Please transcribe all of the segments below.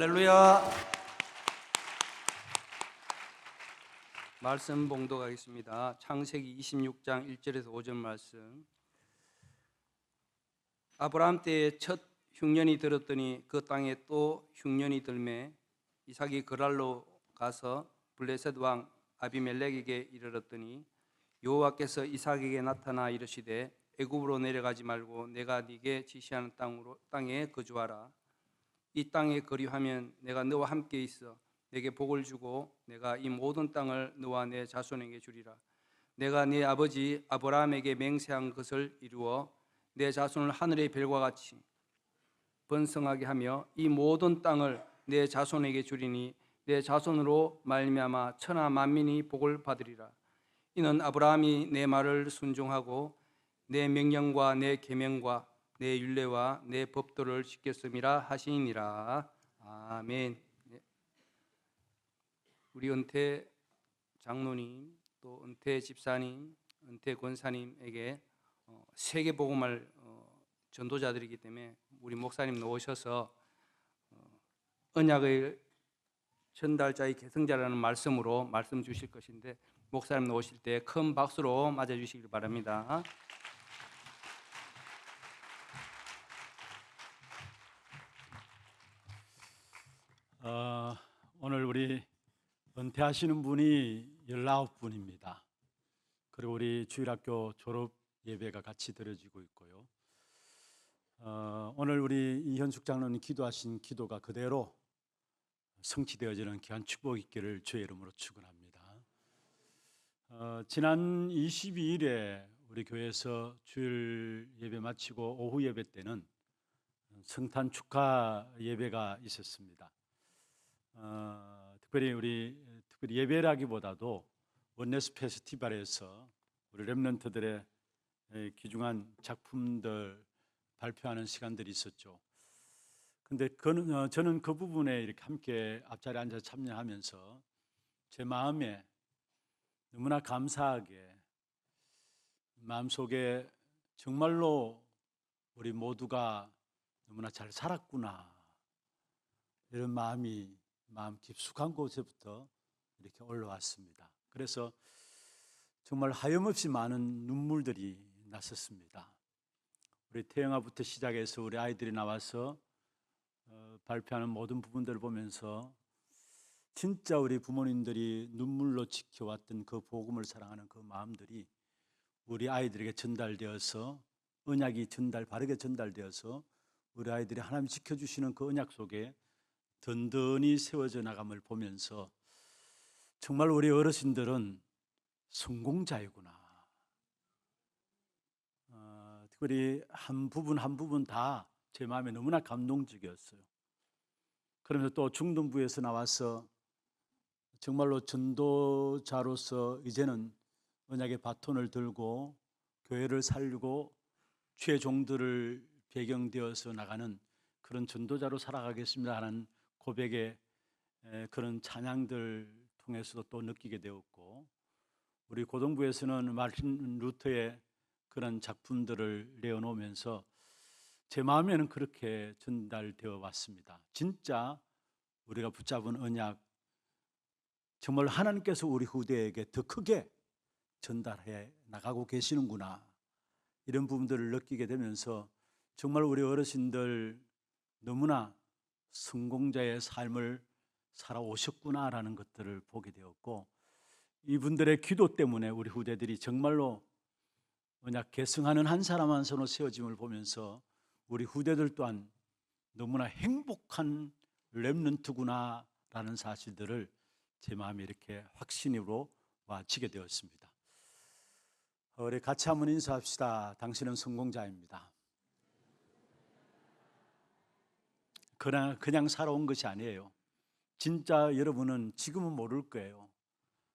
할렐루야. 말씀 봉독하겠습니다. 창세기 26장 1절에서 5절 말씀. 아브라함 때에 첫 흉년이 들었더니 그 땅에 또 흉년이 들매 이삭이 그랄로 가서 블레셋 왕 아비멜렉에게 이르렀더니 여호와께서 이삭에게 나타나 이르시되 애굽으로 내려가지 말고 내가 네게 지시하는 땅에 거주하라. 이 땅에 거류하면 내가 너와 함께 있어 내게 복을 주고 내가 이 모든 땅을 너와 내 자손에게 주리라. 내가 네 아버지 아브라함에게 맹세한 것을 이루어 내 자손을 하늘의 별과 같이 번성하게 하며 이 모든 땅을 내 자손에게 주리니 내 자손으로 말미암아 천하 만민이 복을 받으리라. 이는 아브라함이 내 말을 순종하고 내 명령과 내 계명과 내 율례와 내 법도를 지켰음이라 하시니라. 아멘. 우리 은퇴 장로님, 또 은퇴 집사님, 은퇴 권사님에게 세계복음을 전도자들이기 때문에 우리 목사님 나오셔서 언약의 전달자의 계승자라는 말씀으로 말씀 주실 것인데 목사님 나오실 때 큰 박수로 맞아주시길 바랍니다. 오늘 우리 은퇴하시는 분이 19분입니다. 그리고 우리 주일학교 졸업 예배가 같이 드려지고 있고요. 오늘 우리 이현숙 장로님 기도하신 기도가 그대로 성취되어지는 귀한 축복 있기를 주의 이름으로 축원합니다. 지난 22일에 우리 교회에서 주일 예배 마치고 오후 예배 때는 성탄 축하 예배가 있었습니다. 특별히 예배라기보다도 원네스 페스티벌에서 우리 렘넌트들의 귀중한 작품들 발표하는 시간들이 있었죠. 근데 저는 그 부분에 이렇게 함께 앞자리에 앉아 참여하면서 제 마음에 너무나 감사하게 마음속에 정말로 우리 모두가 너무나 잘 살았구나 이런 마음 깊숙한 곳에부터 이렇게 올라왔습니다. 그래서 정말 하염없이 많은 눈물들이 났었습니다. 우리 태영아부터 시작해서 우리 아이들이 나와서 발표하는 모든 부분들을 보면서 진짜 우리 부모님들이 눈물로 지켜왔던 그 복음을 사랑하는 그 마음들이 우리 아이들에게 전달되어서 언약이 바르게 전달되어서 우리 아이들이 하나님 지켜주시는 그 언약 속에 든든히 세워져 나감을 보면서 정말 우리 어르신들은 성공자이구나. 특별히 한 부분 다 제 마음에 너무나 감동적이었어요. 그러면서 또 중등부에서 나와서 정말로 전도자로서 이제는 언약의 바톤을 들고 교회를 살리고 주의 종들을 배경되어서 나가는 그런 전도자로 살아가겠습니다 하는 고백의 그런 찬양들 통해서도 또 느끼게 되었고, 우리 고등부에서는 마틴 루터의 그런 작품들을 내어놓으면서 제 마음에는 그렇게 전달되어 왔습니다. 진짜 우리가 붙잡은 언약, 정말 하나님께서 우리 후대에게 더 크게 전달해 나가고 계시는구나, 이런 부분들을 느끼게 되면서 정말 우리 어르신들 너무나 성공자의 삶을 살아오셨구나라는 것들을 보게 되었고, 이분들의 기도 때문에 우리 후대들이 정말로 언약 계승하는 한 사람 한 손으로 세워짐을 보면서 우리 후대들 또한 너무나 행복한 렘넌트구나라는 사실들을 제 마음에 이렇게 확신으로 와지게 되었습니다. 우리 같이 한번 인사합시다. 당신은 성공자입니다. 그냥 살아온 것이 아니에요. 진짜 여러분은 지금은 모를 거예요.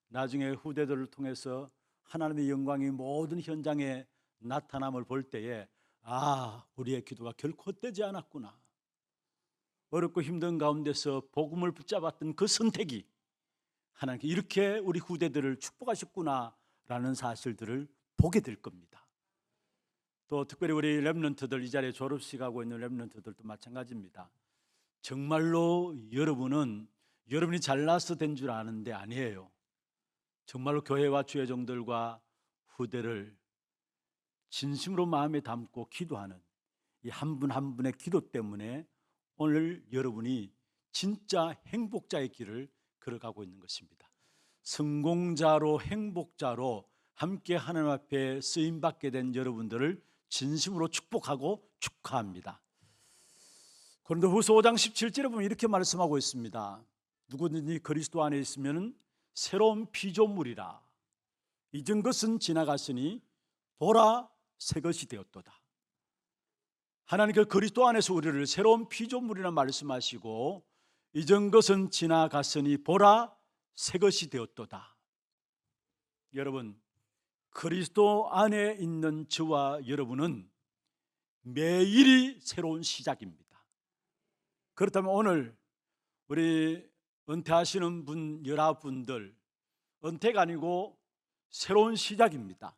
나중에 후대들을 통해서 하나님의 영광이 모든 현장에 나타남을 볼 때에 우리의 기도가 결코 헛되지 않았구나. 어렵고 힘든 가운데서 복음을 붙잡았던 그 선택이 하나님께 이렇게 우리 후대들을 축복하셨구나라는 사실들을 보게 될 겁니다. 또 특별히 우리 렘넌트들, 이 자리에 졸업식 하고 있는 렘넌트들도 마찬가지입니다. 정말로 여러분이 잘나서 된 줄 아는데 아니에요. 정말로 교회와 주의 종들과 후대를 진심으로 마음에 담고 기도하는 이 한 분 한 분의 기도 때문에 오늘 여러분이 진짜 행복자의 길을 걸어가고 있는 것입니다. 성공자로 행복자로 함께 하나님 앞에 쓰임받게 된 여러분들을 진심으로 축복하고 축하합니다. 고린도후서 5장 17절에 보면 이렇게 말씀하고 있습니다. 누구든지 그리스도 안에 있으면 새로운 피조물이라. 이전 것은 지나갔으니 보라 새 것이 되었도다. 하나님께서 그리스도 안에서 우리를 새로운 피조물이라 말씀하시고 이전 것은 지나갔으니 보라 새 것이 되었도다. 여러분, 그리스도 안에 있는 저와 여러분은 매일이 새로운 시작입니다. 그렇다면 오늘 우리 은퇴하시는 분 여러분들, 은퇴가 아니고 새로운 시작입니다.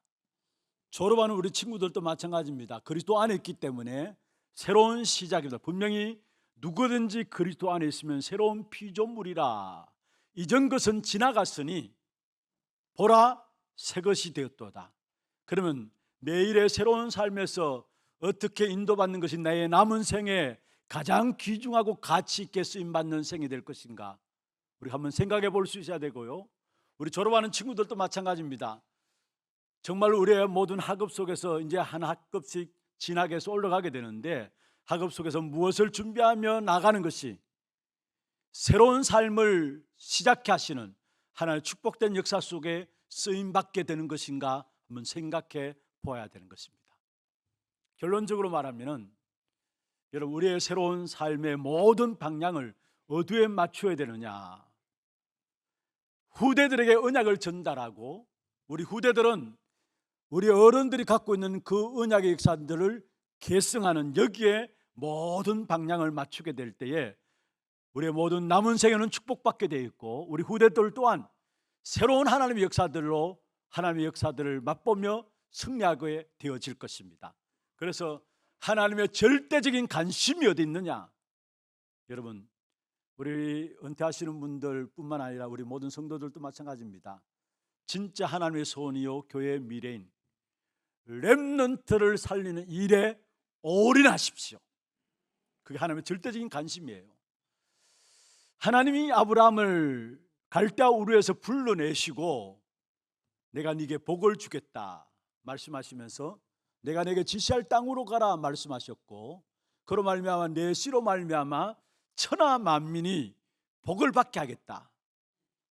졸업하는 우리 친구들도 마찬가지입니다. 그리스도 안에 있기 때문에 새로운 시작입니다. 분명히 누구든지 그리스도 안에 있으면 새로운 피조물이라. 이전 것은 지나갔으니 보라 새 것이 되었도다. 그러면 매일의 새로운 삶에서 어떻게 인도받는 것이 나의 남은 생에 가장 귀중하고 가치 있게 쓰임받는 생이 될 것인가, 우리 한번 생각해 볼 수 있어야 되고요. 우리 졸업하는 친구들도 마찬가지입니다. 정말 우리의 모든 학업 속에서 이제 한 학급씩 진학해서 올라가게 되는데, 학업 속에서 무엇을 준비하며 나가는 것이 새로운 삶을 시작해 하시는 하나의 축복된 역사 속에 쓰임받게 되는 것인가 한번 생각해 보아야 되는 것입니다. 결론적으로 말하면 여러분, 우리의 새로운 삶의 모든 방향을 어디에 맞춰야 되느냐? 후대들에게 언약을 전달하고, 우리 후대들은 우리 어른들이 갖고 있는 그 언약의 역사들을 계승하는 여기에 모든 방향을 맞추게 될 때에 우리의 모든 남은 생애는 축복받게 되어 있고, 우리 후대들 또한 새로운 하나님의 역사들로 하나님의 역사들을 맛보며 승리하게 되어질 것입니다. 그래서 하나님의 절대적인 관심이 어디 있느냐? 여러분, 우리 은퇴하시는 분들 뿐만 아니라 우리 모든 성도들도 마찬가지입니다. 진짜 하나님의 소원이요 교회의 미래인 렘넌트를 살리는 일에 올인하십시오. 그게 하나님의 절대적인 관심이에요. 하나님이 아브라함을 갈대아 우르에서 불러내시고 내가 네게 복을 주겠다 말씀하시면서 내가 내게 지시할 땅으로 가라 말씀하셨고, 그로 말미암아 내 씨로 말미암아 천하 만민이 복을 받게 하겠다.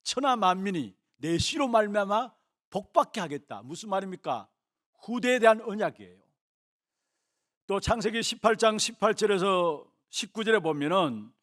천하 만민이 내 씨로 말미암아 복받게 하겠다. 무슨 말입니까? 후대에 대한 언약이에요. 또 창세기 18장 18절에서 19절에 보면은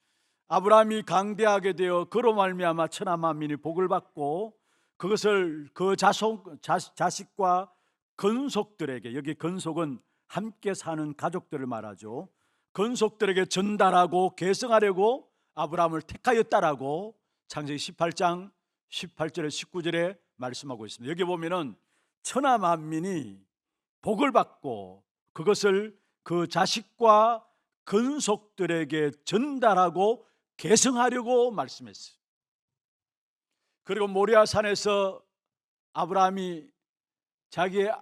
아브라함이 강대하게 되어 그로 말미암아 천하 만민이 복을 받고 그것을 그 자식과 건속들에게, 여기 건속은 함께 사는 가족들을 말하죠. 건속들에게 전달하고 계승하려고 아브라함을 택하였다라고 창세기 18장 18절에 19절에 말씀하고 있습니다. 여기 보면은 천하 만민이 복을 받고 그것을 그 자식과 건속들에게 전달하고 계승하려고 말씀했어요. 그리고 모리아 산에서 아브라함이 자기의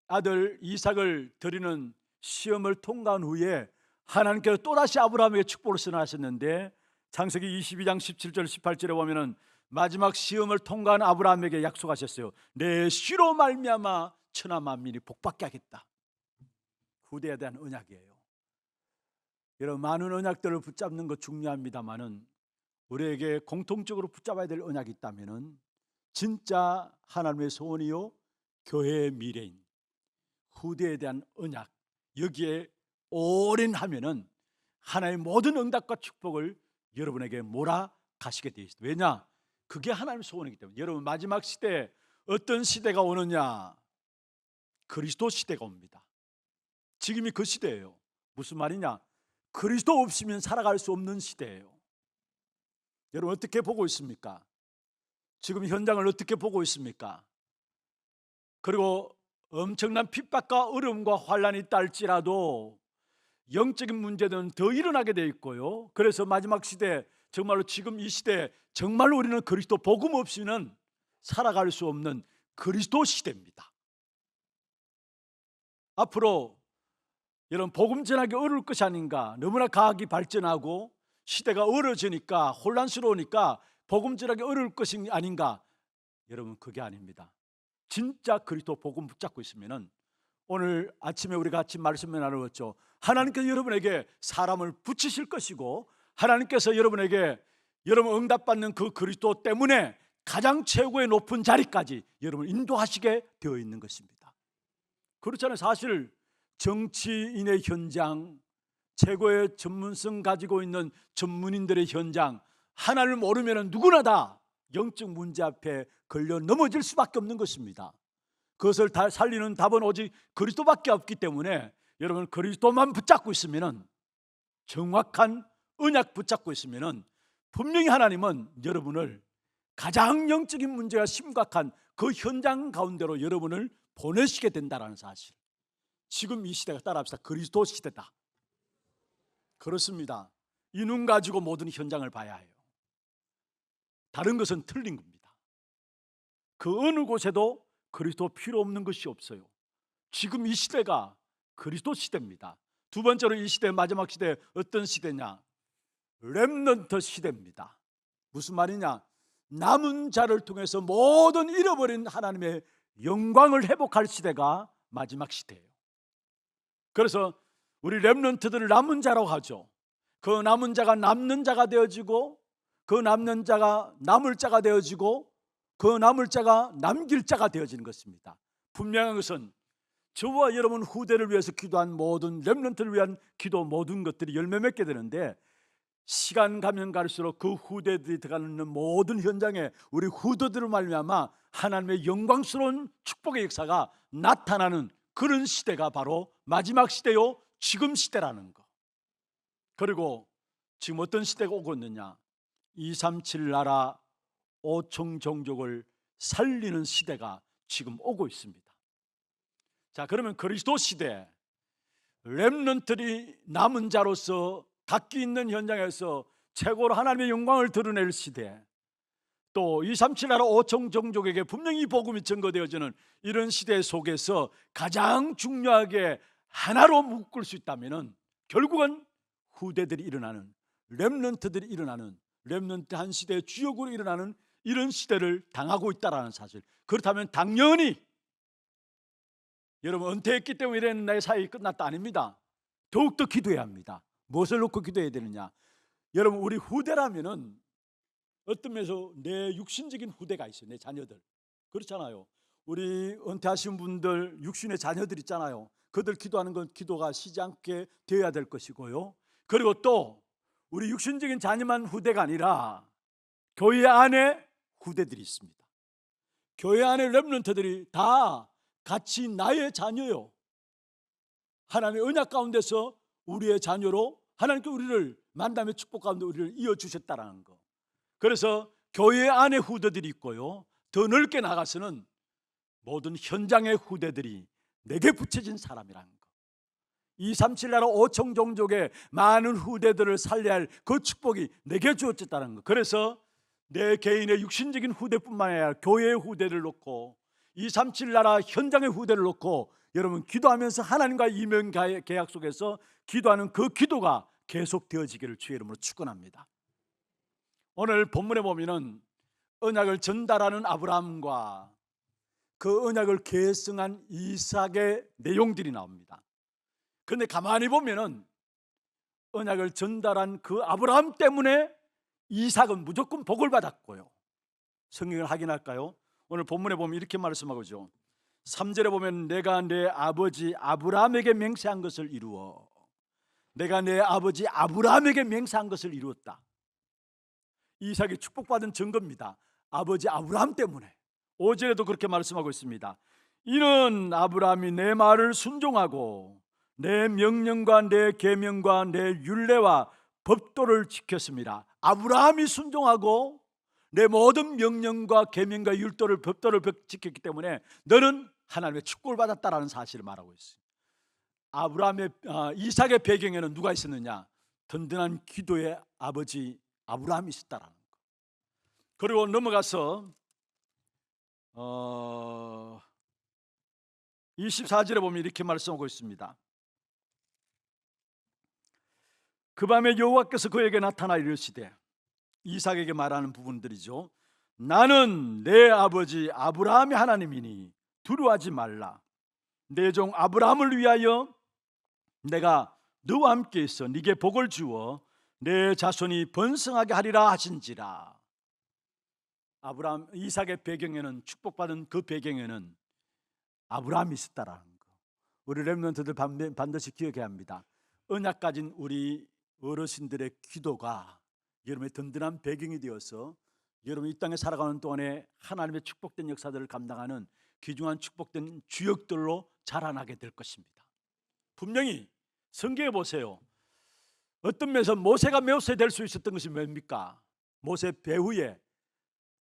아들 이삭을 드리는 시험을 통과한 후에 하나님께서 또다시 아브라함에게 축복을 선언하셨는데, 창세기 22장 17절 18절에 보면은 마지막 시험을 통과한 아브라함에게 약속하셨어요. 내 씨로 말미암아 천하 만민이 복받게 하겠다. 후대에 대한 언약이에요. 여러분, 많은 언약들을 붙잡는 것 중요합니다만은 우리에게 공통적으로 붙잡아야 될 언약이 있다면은 진짜 하나님의 소원이요 교회의 미래인 후대에 대한 언약, 여기에 올인하면은 하나님의 모든 응답과 축복을 여러분에게 몰아가시게 되어 있습니다. 왜냐? 그게 하나님의 소원이기 때문에. 여러분, 마지막 시대에 어떤 시대가 오느냐? 그리스도 시대가 옵니다. 지금이 그 시대예요. 무슨 말이냐? 그리스도 없이면 살아갈 수 없는 시대예요. 여러분, 어떻게 보고 있습니까? 지금 현장을 어떻게 보고 있습니까? 그리고 엄청난 핍박과 어려움과 환란이 있다 할지라도 영적인 문제들은 더 일어나게 돼 있고요. 그래서 마지막 시대, 정말로 지금 이 시대 정말로 우리는 그리스도 복음 없이는 살아갈 수 없는 그리스도 시대입니다. 앞으로 여러분 복음 전하기 어려울 것이 아닌가. 너무나 과학이 발전하고 시대가 어려워지니까 혼란스러우니까 복음 전하기 어려울 것이 아닌가. 여러분 그게 아닙니다. 진짜 그리스도 복음 붙잡고 있으면은 오늘 아침에 우리가 같이 말씀을 나누었죠. 하나님께서 여러분에게 사람을 붙이실 것이고 하나님께서 여러분에게 여러분 응답받는 그 그리스도 때문에 가장 최고의 높은 자리까지 여러분을 인도하시게 되어 있는 것입니다. 그렇잖아요. 사실 정치인의 현장, 최고의 전문성 가지고 있는 전문인들의 현장, 하나님을 모르면 누구나 다 영적 문제 앞에 걸려 넘어질 수밖에 없는 것입니다. 그것을 다 살리는 답은 오직 그리스도밖에 없기 때문에 여러분 그리스도만 붙잡고 있으면, 정확한 언약 붙잡고 있으면 분명히 하나님은 여러분을 가장 영적인 문제가 심각한 그 현장 가운데로 여러분을 보내시게 된다는 사실. 지금 이 시대가 따라합시다. 그리스도 시대다. 그렇습니다. 이 눈 가지고 모든 현장을 봐야 해요. 다른 것은 틀린 겁니다. 그 어느 곳에도 그리스도 필요 없는 것이 없어요. 지금 이 시대가 그리스도 시대입니다. 두 번째로 이 시대, 마지막 시대 어떤 시대냐? 렘넌트 시대입니다. 무슨 말이냐? 남은 자를 통해서 모든 잃어버린 하나님의 영광을 회복할 시대가 마지막 시대예요. 그래서 우리 렘넌트들을 남은 자라고 하죠. 그 남은 자가 남는 자가 되어지고, 그 남는 자가 남을 자가 되어지고, 그 남을 자가 남길 자가 되어지는 것입니다. 분명한 것은 저와 여러분 후대를 위해서 기도한 모든 렘넌트를 위한 기도, 모든 것들이 열매 맺게 되는데, 시간 가면 갈수록 그 후대들이 들어가는 모든 현장에 우리 후대들을 말미암아 하나님의 영광스러운 축복의 역사가 나타나는 그런 시대가 바로 마지막 시대요, 지금 시대라는 거. 그리고 지금 어떤 시대가 오고 있느냐? 237 나라 5천 종족을 살리는 시대가 지금 오고 있습니다. 자, 그러면 그리스도 시대, 렘넌트들이 남은 자로서 각기 있는 현장에서 최고로 하나님의 영광을 드러낼 시대, 또 237 나라 5천 종족에게 분명히 복음이 증거되어지는 이런 시대 속에서 가장 중요하게 하나로 묶을 수 있다면 결국은 후대들이 일어나는, 렘넌트들이 일어나는, 렘넌트 한 시대의 주역으로 일어나는 이런 시대를 당하고 있다는 사실. 그렇다면 당연히 여러분 은퇴했기 때문에 이런 나의 사역이 끝났다 아닙니다. 더욱더 기도해야 합니다. 무엇을 놓고 기도해야 되느냐? 여러분 우리 후대라면은 어떤 면에서 내 육신적인 후대가 있어요. 내 자녀들. 그렇잖아요. 우리 은퇴하신 분들 육신의 자녀들 있잖아요. 그들 기도하는 건 기도가 쉬지 않게 되어야 될 것이고요. 그리고 또 우리 육신적인 자녀만 후대가 아니라 교회 안에 후대들이 있습니다. 교회 안에 렘넌트들이 다 같이 나의 자녀요, 하나님의 언약 가운데서 우리의 자녀로 하나님께 우리를 만남의 축복 가운데 우리를 이어주셨다는 거. 그래서 교회 안에 후대들이 있고요, 더 넓게 나가서는 모든 현장의 후대들이 내게 붙여진 사람이라는 거. 237 나라 5천 종족의 많은 후대들을 살려야 할 그 축복이 내게 주어졌다는 거. 그래서 내 개인의 육신적인 후대뿐만 아니라 교회의 후대를 놓고 237 나라 현장의 후대를 놓고 여러분 기도하면서 하나님과 이면 계약 속에서 기도하는 그 기도가 계속 되어지기를 주의 이름으로 축원합니다. 오늘 본문에 보면은 언약을 전달하는 아브라함과 그 언약을 계승한 이삭의 내용들이 나옵니다. 그런데 가만히 보면은 언약을 전달한 그 아브라함 때문에 이삭은 무조건 복을 받았고요. 성경을 확인할까요? 오늘 본문에 보면 이렇게 말씀하고 있죠. 3절에 보면 내가 내 아버지 아브라함에게 맹세한 것을 이루어, 내가 내 아버지 아브라함에게 맹세한 것을 이루었다. 이삭이 축복받은 증거입니다. 아버지 아브라함 때문에. 5절에도 그렇게 말씀하고 있습니다. 이는 아브라함이 내 말을 순종하고 내 명령과 내 계명과 내 율례와 법도를 지켰습니다. 아브라함이 순종하고 내 모든 명령과 계명과 율도를, 법도를 지켰기 때문에 너는 하나님의 축복을 받았다라는 사실을 말하고 있어요. 이삭의 배경에는 누가 있었느냐? 든든한 기도의 아버지 아브라함이 있었다라는 거. 그리고 넘어가서 24절에 보면 이렇게 말씀하고 있습니다. 그 밤에 여호와께서 그에게 나타나 이르시되, 이삭에게 말하는 부분들이죠. 나는 내 아버지 아브라함의 하나님이니 두려워하지 말라. 내 종 아브라함을 위하여 내가 너와 함께 있어 네게 복을 주어 내 자손이 번성하게 하리라 하신지라. 이삭의 배경에는, 축복받은 그 배경에는 아브라함이 있었다라는 거. 우리 렘넌트들 반드시 기억해야 합니다. 언약 가진 우리 어르신들의 기도가 여러분의 든든한 배경이 되어서 여러분 이 땅에 살아가는 동안에 하나님의 축복된 역사들을 감당하는 귀중한 축복된 주역들로 자라나게 될 것입니다. 분명히 성경에 보세요. 어떤 면에서 모세가 메시아 될 수 있었던 것이 뭡니까? 모세 배후에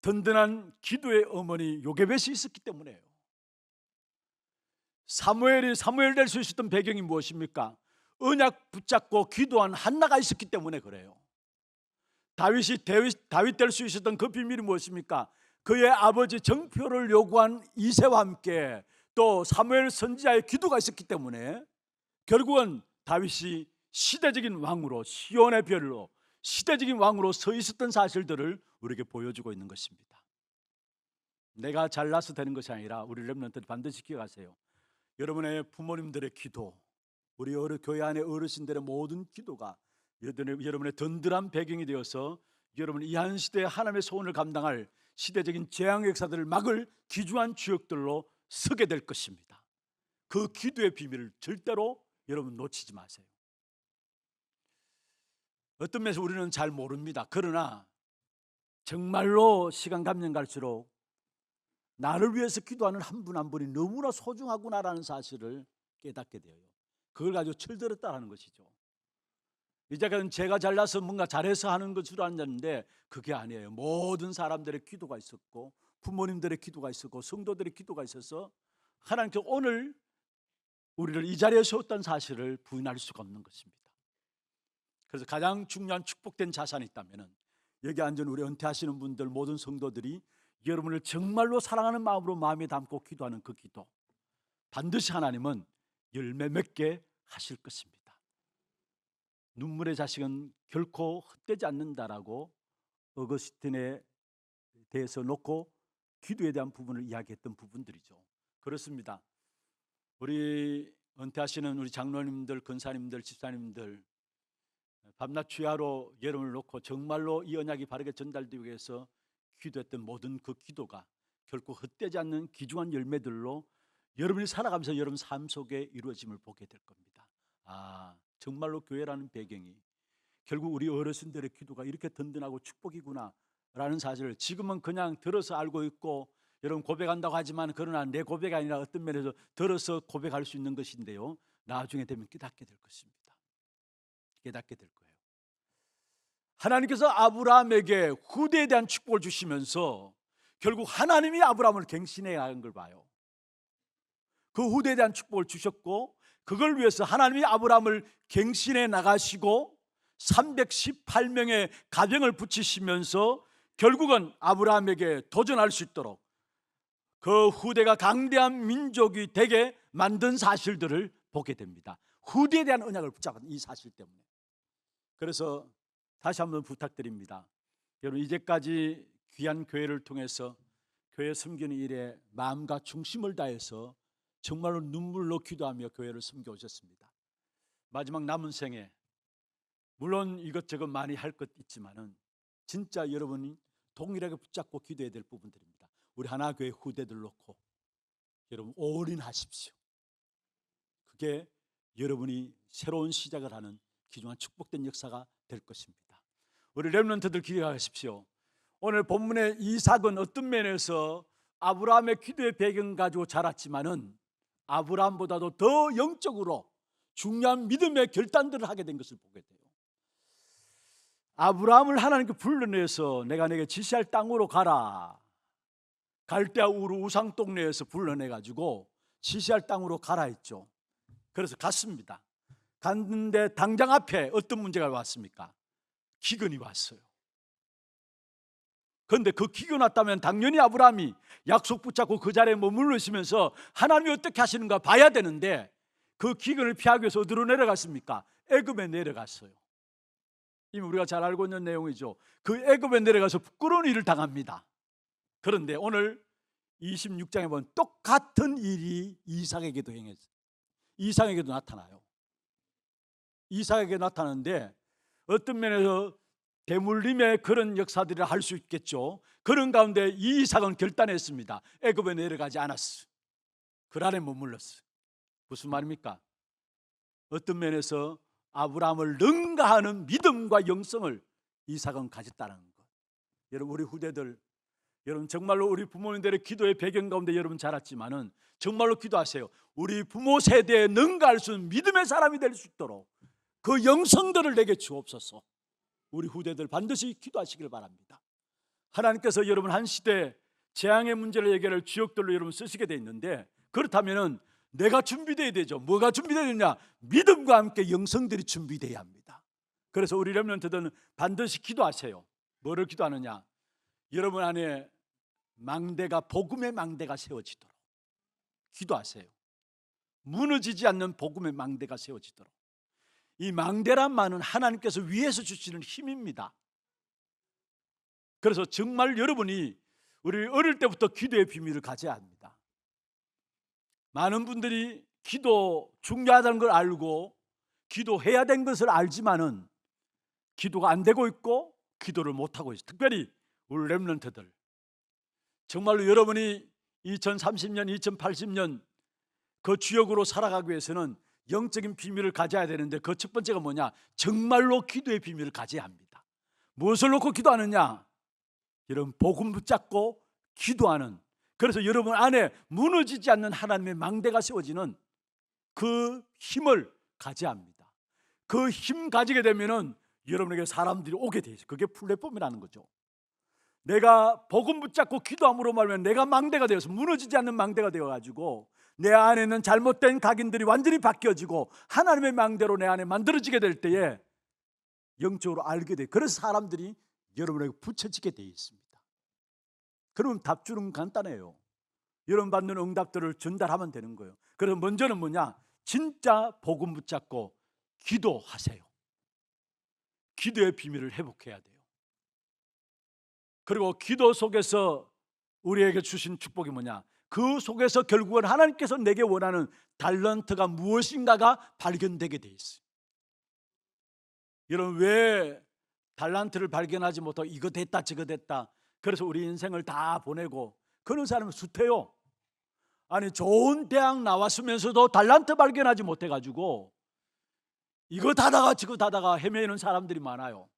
든든한 기도의 어머니 요게벳이 있었기 때문에요. 사무엘 될 수 있었던 배경이 무엇입니까? 언약 붙잡고 기도한 한나가 있었기 때문에 그래요. 다윗 될 수 있었던 그 비밀이 무엇입니까? 그의 아버지 정표를 요구한 이새와 함께 또 사무엘 선지자의 기도가 있었기 때문에 결국은 다윗이 시대적인 왕으로, 시온의 별로 시대적인 왕으로 서 있었던 사실들을 우리에게 보여주고 있는 것입니다. 내가 잘나서 되는 것이 아니라 우리 렘넌트들이 반드시 기억하세요. 여러분의 부모님들의 기도, 우리 교회 안의 어르신들의 모든 기도가 여러분의 든든한 배경이 되어서 여러분 이 한 시대에 하나님의 소원을 감당할 시대적인 재앙 역사들을 막을 귀중한 주역들로 서게 될 것입니다. 그 기도의 비밀을 절대로 여러분 놓치지 마세요. 어떤 면에서 우리는 잘 모릅니다. 그러나 정말로 시간 가면 갈수록 나를 위해서 기도하는 한 분 한 분이 너무나 소중하구나라는 사실을 깨닫게 돼요. 그걸 가지고 철들었다라는 것이죠. 이제까지는 제가 잘나서 뭔가 잘해서 하는 것으로 앉았는데 그게 아니에요. 모든 사람들의 기도가 있었고 부모님들의 기도가 있었고 성도들의 기도가 있어서 하나님께서 오늘 우리를 이 자리에 세웠다는 사실을 부인할 수가 없는 것입니다. 그래서 가장 중요한 축복된 자산이 있다면 여기 앉은 우리 은퇴하시는 분들 모든 성도들이 여러분을 정말로 사랑하는 마음으로 마음에 담고 기도하는 그 기도, 반드시 하나님은 열매 맺게 하실 것입니다. 눈물의 자식은 결코 헛되지 않는다라고 어거스틴에 대해서 놓고 기도에 대한 부분을 이야기했던 부분들이죠. 그렇습니다. 우리 은퇴하시는 우리 장로님들, 권사님들, 집사님들 밤낮 주야로 여러분을 놓고 정말로 이 언약이 바르게 전달되기 위해서 기도했던 모든 그 기도가 결코 헛되지 않는 귀중한 열매들로 여러분이 살아가면서 여러분 삶 속에 이루어짐을 보게 될 겁니다. 정말로 교회라는 배경이 결국 우리 어르신들의 기도가 이렇게 든든하고 축복이구나 라는 사실을 지금은 그냥 들어서 알고 있고 여러분 고백한다고 하지만 그러나 내 고백이 아니라 어떤 면에서 들어서 고백할 수 있는 것인데요, 나중에 되면 깨닫게 될 것입니다. 깨닫게 될 거예요. 하나님께서 아브라함에게 후대에 대한 축복을 주시면서 결국 하나님이 아브라함을 갱신해 나간 걸 봐요. 그 후대에 대한 축복을 주셨고 그걸 위해서 하나님이 아브라함을 갱신해 나가시고 318명의 가병을 붙이시면서 결국은 아브라함에게 도전할 수 있도록 그 후대가 강대한 민족이 되게 만든 사실들을 보게 됩니다. 후대에 대한 언약을 붙잡은 이 사실 때문에. 그래서 다시 한번 부탁드립니다. 여러분 이제까지 귀한 교회를 통해서 교회 섬기는 일에 마음과 중심을 다해서 정말로 눈물로 기도하며 교회를 섬겨오셨습니다. 마지막 남은 생에 물론 이것저것 많이 할 것 있지만은 진짜 여러분이 동일하게 붙잡고 기도해야 될 부분들입니다. 우리 하나교회 후대들 놓고 여러분 올인하십시오. 그게 여러분이 새로운 시작을 하는 귀중한 축복된 역사가 될 것입니다. 우리 렘넌트들 기억하십시오. 오늘 본문의 이삭은 어떤 면에서 아브라함의 기도의 배경 가지고 자랐지만은 아브라함보다도 더 영적으로 중요한 믿음의 결단들을 하게 된 것을 보게 돼요. 아브라함을 하나님께 불러내서 내가 내게 지시할 땅으로 가라. 갈대아 우루 우상 동네에서 불러내가지고 지시할 땅으로 가라 했죠. 그래서 갔습니다. 갔는데 당장 앞에 어떤 문제가 왔습니까? 기근이 왔어요. 그런데 그 기근 왔다면 당연히 아브라함이 약속 붙잡고 그 자리에 머물러시면서 하나님이 어떻게 하시는가 봐야 되는데, 그 기근을 피하기 위해서 어디로 내려갔습니까? 애굽에 내려갔어요. 이미 우리가 잘 알고 있는 내용이죠. 그 애굽에 내려가서 부끄러운 일을 당합니다. 그런데 오늘 26장에 보면 똑같은 일이 이삭에게도 행했어요. 이삭에게도 나타나요. 이삭에게 나타나는데 어떤 면에서 대물림의 그런 역사들을 할 수 있겠죠. 그런 가운데 이 이삭은 결단했습니다. 애굽에 내려가지 않았어. 그 안에 머물렀어. 무슨 말입니까? 어떤 면에서 아브라함을 능가하는 믿음과 영성을 이삭은 가졌다는 것. 여러분, 우리 후대들, 여러분 정말로 우리 부모님들의 기도의 배경 가운데 여러분 자랐지만은 정말로 기도하세요. 우리 부모 세대에 능가할 수 있는 믿음의 사람이 될 수 있도록 그 영성들을 내게 주옵소서. 우리 후대들 반드시 기도하시길 바랍니다. 하나님께서 여러분 한 시대 재앙의 문제를 해결할 주역들로 여러분 쓰시게 돼 있는데, 그렇다면은 내가 준비되어야 되죠. 뭐가 준비되어야 되냐? 믿음과 함께 영성들이 준비되어야 합니다. 그래서 우리 렘넌트들은 반드시 기도하세요. 뭐를 기도하느냐? 여러분 안에 망대가, 복음의 망대가 세워지도록 기도하세요. 무너지지 않는 복음의 망대가 세워지도록. 이 망대란 말은 하나님께서 위에서 주시는 힘입니다. 그래서 정말 여러분이 우리 어릴 때부터 기도의 비밀을 가져야 합니다. 많은 분들이 기도 중요하다는 걸 알고 기도해야 된 것을 알지만은 기도가 안 되고 있고 기도를 못하고 있어요. 특별히 우리 렘넌트들, 정말로 여러분이 2030년, 2080년 그 주역으로 살아가기 위해서는 영적인 비밀을 가져야 되는데, 그 첫 번째가 뭐냐? 정말로 기도의 비밀을 가져야 합니다. 무엇을 놓고 기도하느냐? 여러분, 복음 붙잡고 기도하는, 그래서 여러분 안에 무너지지 않는 하나님의 망대가 세워지는 그 힘을 가져야 합니다. 그 힘 가지게 되면은 여러분에게 사람들이 오게 돼 있어요. 그게 플랫폼이라는 거죠. 내가 복음 붙잡고 기도함으로 말하면 내가 망대가 되어서 무너지지 않는 망대가 되어가지고 내 안에 있는 잘못된 각인들이 완전히 바뀌어지고 하나님의 망대로 내 안에 만들어지게 될 때에 영적으로 알게 돼요. 그래서 사람들이 여러분에게 붙여지게 되어 있습니다. 그러면 답주는 간단해요. 여러분 받는 응답들을 전달하면 되는 거예요. 그래서 먼저는 뭐냐? 진짜 복음 붙잡고 기도하세요. 기도의 비밀을 회복해야 돼요. 그리고 기도 속에서 우리에게 주신 축복이 뭐냐? 그 속에서 결국은 하나님께서 내게 원하는 달란트가 무엇인가가 발견되게 돼 있어요. 여러분, 왜 달란트를 발견하지 못하고 이거 됐다 저거 됐다, 그래서 우리 인생을 다 보내고 그런 사람은 숱해요. 아니, 좋은 대학 나왔으면서도 달란트 발견하지 못해가지고 이거 다다가 저거 다다가 헤매는 사람들이 많아요.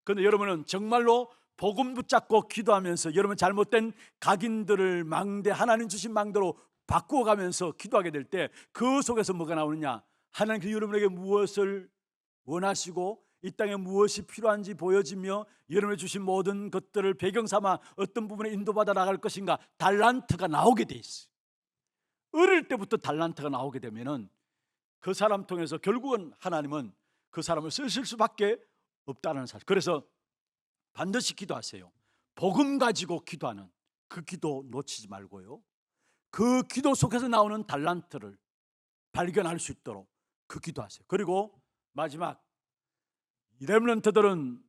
그런데 여러분은 정말로 복음 붙잡고 기도하면서 여러분 잘못된 각인들을 망대, 하나님 주신 망대로 바꾸어가면서 기도하게 될 때 그 속에서 뭐가 나오느냐? 하나님께서 여러분에게 무엇을 원하시고 이 땅에 무엇이 필요한지 보여지며 여러분이 주신 모든 것들을 배경 삼아 어떤 부분에 인도받아 나갈 것인가, 달란트가 나오게 돼 있어요. 어릴 때부터 달란트가 나오게 되면은 그 사람 통해서 결국은 하나님은 그 사람을 쓰실 수밖에 없다는 사실. 그래서 반드시 기도하세요. 복음 가지고 기도하는 그 기도 놓치지 말고요. 그 기도 속에서 나오는 달란트를 발견할 수 있도록 그 기도하세요. 그리고 마지막, 렘넌트들은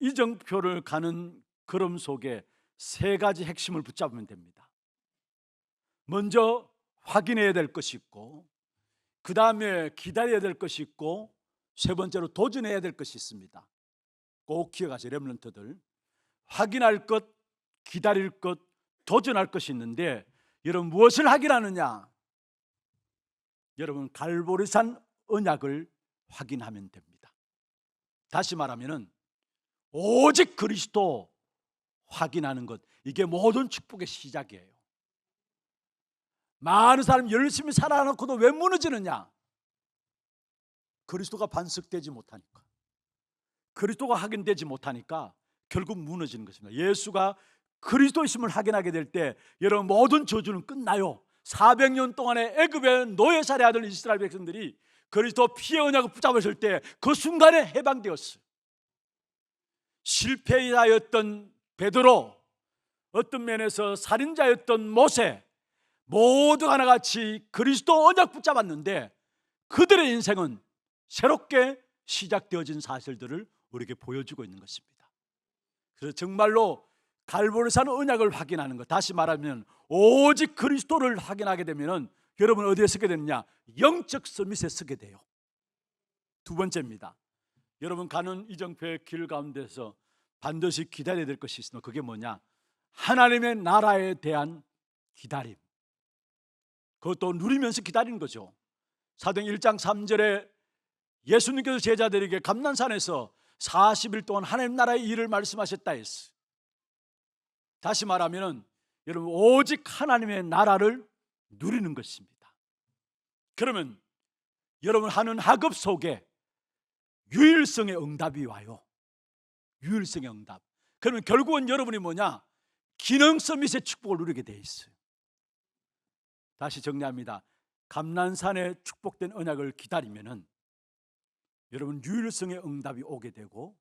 이정표를 가는 걸음 속에 세 가지 핵심을 붙잡으면 됩니다. 먼저 확인해야 될 것이 있고, 그 다음에 기다려야 될 것이 있고, 세 번째로 도전해야 될 것이 있습니다. 꼭 기억하세요. 렘넌트들, 확인할 것, 기다릴 것, 도전할 것이 있는데, 여러분 무엇을 확인하느냐? 여러분 갈보리산 언약을 확인하면 됩니다. 다시 말하면은 오직 그리스도 확인하는 것, 이게 모든 축복의 시작이에요. 많은 사람이 열심히 살아놓고도 왜 무너지느냐? 그리스도가 반석되지 못하니까, 그리스도가 확인되지 못하니까 결국 무너지는 것입니다. 예수가 그리스도이심을 확인하게 될 때 여러분 모든 저주는 끝나요. 400년 동안의 애굽의 노예살의 아들 이스라엘 백성들이 그리스도 피의 언약을 붙잡았을 때 그 순간에 해방되었어요. 실패자였던 베드로, 어떤 면에서 살인자였던 모세, 모두 하나같이 그리스도 언약 붙잡았는데 그들의 인생은 새롭게 시작되어진 사실들을 우리에게 보여주고 있는 것입니다. 그래서 정말로 갈보리산 언약을 확인하는 것, 다시 말하면 오직 그리스도를 확인하게 되면 여러분 어디에 서게 되느냐? 영적 서밋에 서게 돼요. 두 번째입니다. 여러분 가는 이정표의 길 가운데서 반드시 기다려야 될 것이 있으면 그게 뭐냐? 하나님의 나라에 대한 기다림. 그것도 누리면서 기다리는 거죠. 사도행 1장 3절에 예수님께서 제자들에게 감난산에서 40일 동안 하나님 나라의 일을 말씀하셨다 했어요. 다시 말하면 여러분 오직 하나님의 나라를 누리는 것입니다. 그러면 여러분 하는 학업 속에 유일성의 응답이 와요. 유일성의 응답. 그러면 결국은 여러분이 뭐냐? 기능 서밋의 축복을 누리게 돼 있어요. 다시 정리합니다. 감난산의 축복된 언약을 기다리면은 여러분 유일성의 응답이 오게 되고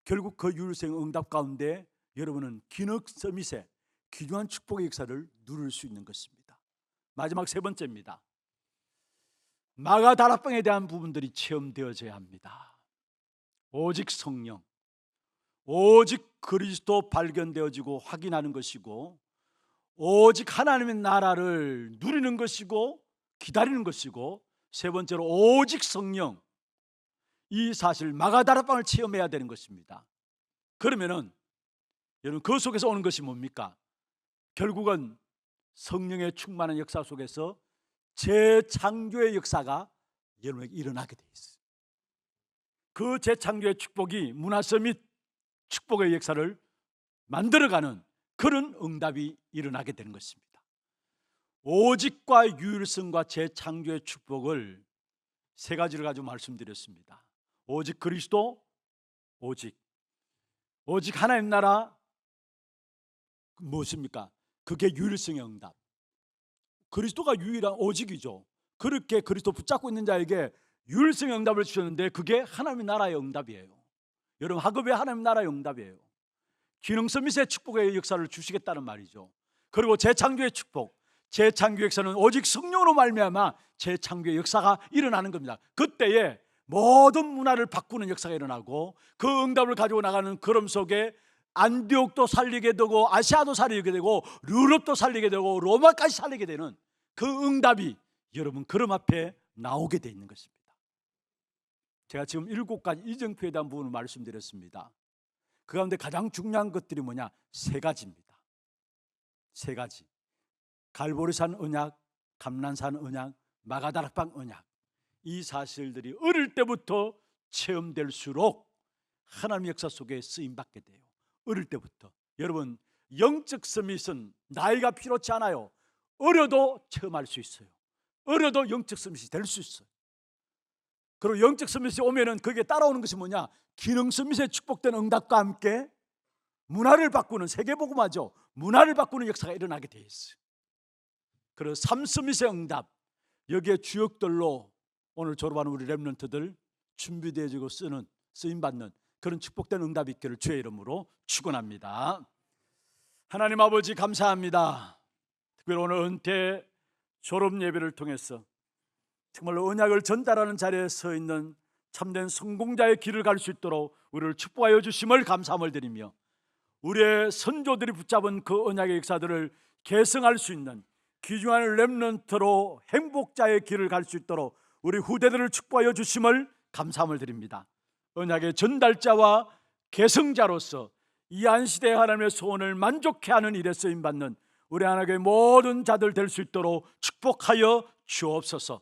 결국 그 유일성의 응답 가운데 여러분은 기능 서밋의 귀중한 축복의 역사를 누릴 수 있는 것입니다. 마지막 세 번째입니다. 마가다락방에 대한 부분들이 체험되어져야 합니다. 오직 성령, 오직 그리스도 발견되어지고 확인하는 것이고 오직 하나님의 나라를 누리는 것이고 기다리는 것이고 세 번째로 오직 성령, 이 사실 마가다락방을 체험해야 되는 것입니다. 그러면은 여러분 그 속에서 오는 것이 뭡니까? 결국은 성령의 충만한 역사 속에서 재창조의 역사가 여러분에게 일어나게 돼 있어요. 그 재창조의 축복이 문화서 및 축복의 역사를 만들어가는 그런 응답이 일어나게 되는 것입니다. 오직과 유일성과 재창조의 축복을 세 가지를 가지고 말씀드렸습니다. 오직 그리스도, 오직 하나님 나라, 무엇입니까? 그게 유일성의 응답. 그리스도가 유일한 오직이죠. 그렇게 그리스도 붙잡고 있는 자에게 유일성의 응답을 주셨는데 그게 하나님의 나라의 응답이에요. 여러분 학업의 하나님 나라의 응답이에요. 기능 서밋의 축복의 역사를 주시겠다는 말이죠. 그리고 재창조의 축복, 재창조 역사는 오직 성령으로 말미암아 재창조의 역사가 일어나는 겁니다. 그때에 모든 문화를 바꾸는 역사가 일어나고 그 응답을 가지고 나가는 걸음 속에 안디옥도 살리게 되고 아시아도 살리게 되고 유럽도 살리게 되고 로마까지 살리게 되는 그 응답이 여러분 걸음 앞에 나오게 돼 있는 것입니다. 제가 지금 7가지 이정표에 대한 부분을 말씀드렸습니다. 그 가운데 가장 중요한 것들이 뭐냐? 세 가지입니다. 세 가지. 갈보리산 언약, 감난산 언약, 마가다락방 언약. 이 사실들이 어릴 때부터 체험될수록 하나님의 역사 속에 쓰임받게 돼요. 어릴 때부터. 여러분 영적 서밋은 나이가 필요치 않아요. 어려도 체험할 수 있어요. 어려도 영적 서밋이 될 수 있어요. 그리고 영적 서밋이 오면은 거기에 따라오는 것이 뭐냐? 기능 서밋의 축복된 응답과 함께 문화를 바꾸는, 세계복음화죠. 문화를 바꾸는 역사가 일어나게 돼 있어요. 그리고 삶 서밋의 응답, 여기에 주역들로 오늘 졸업하는 우리 렘넌트들 준비되어지고 쓰임받는 그런 축복된 응답이 있기를 주의 이름으로 축원합니다. 하나님 아버지 감사합니다. 특별히 오늘 은퇴 졸업 예배를 통해서 정말로 언약을 전달하는 자리에 서 있는 참된 성공자의 길을 갈 수 있도록 우리를 축복하여 주심을 감사함을 드리며 우리의 선조들이 붙잡은 그 언약의 역사들을 계승할 수 있는 귀중한 렘넌트로 행복자의 길을 갈 수 있도록 우리 후대들을 축복하여 주심을 감사함을 드립니다. 언약의 전달자와 계승자로서 이 안시대의 하나님의 소원을 만족해 하는 일에 쓰임받는 우리 하나님의 모든 자들 될 수 있도록 축복하여 주옵소서.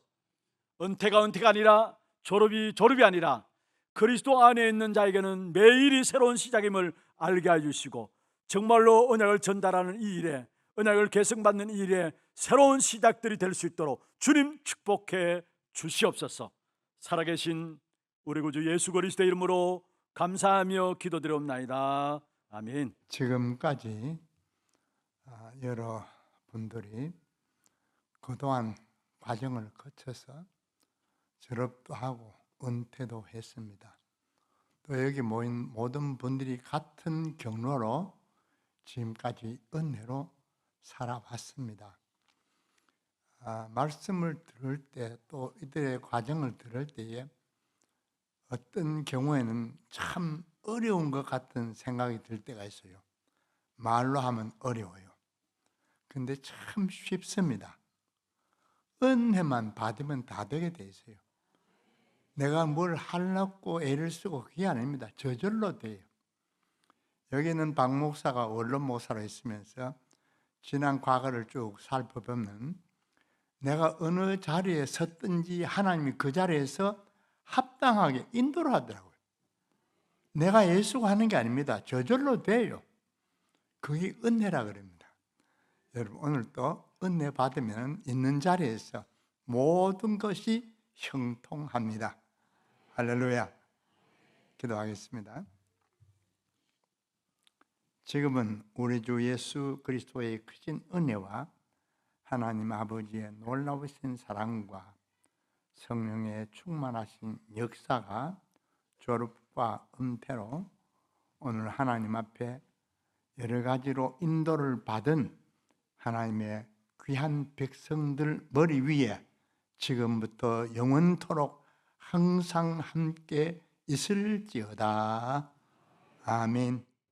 은퇴가 아니라 졸업이 아니라 그리스도 안에 있는 자에게는 매일이 새로운 시작임을 알게 해주시고 정말로 언약을 전달하는 이 일에, 언약을 계승받는 이 일에 새로운 시작들이 될 수 있도록 주님 축복해 주시옵소서. 살아계신 우리 구주 예수 그리스도의 이름으로 감사하며 기도드리옵나이다. 아멘. 지금까지 여러 분들이 그동안 과정을 거쳐서 졸업도 하고 은퇴도 했습니다. 또 여기 모인 모든 분들이 같은 경로로 지금까지 은혜로 살아왔습니다. 말씀을 들을 때 또 이들의 과정을 들을 때에 어떤 경우에는 참 어려운 것 같은 생각이 들 때가 있어요. 말로 하면 어려워요. 근데 참 쉽습니다. 은혜만 받으면 다 되게 돼 있어요. 내가 뭘 하려고 애를 쓰고 그게 아닙니다. 저절로 돼요. 여기는 박 목사가 원로 목사로 있으면서 지난 과거를 쭉 살펴보면 내가 어느 자리에 섰든지 하나님이 그 자리에서 합당하게 인도를 하더라고요. 내가 애쓰고 하는 게 아닙니다. 저절로 돼요. 그게 은혜라 그럽니다. 여러분 오늘도 은혜 받으면 있는 자리에서 모든 것이 형통합니다. 할렐루야. 기도하겠습니다. 지금은 우리 주 예수 그리스도의 크신 은혜와 하나님 아버지의 놀라우신 사랑과 성령의 충만하신 역사가 졸업과 은퇴로 오늘 하나님 앞에 여러 가지로 인도를 받은 하나님의 귀한 백성들 머리 위에 지금부터 영원토록 항상 함께 있을지어다. 아멘.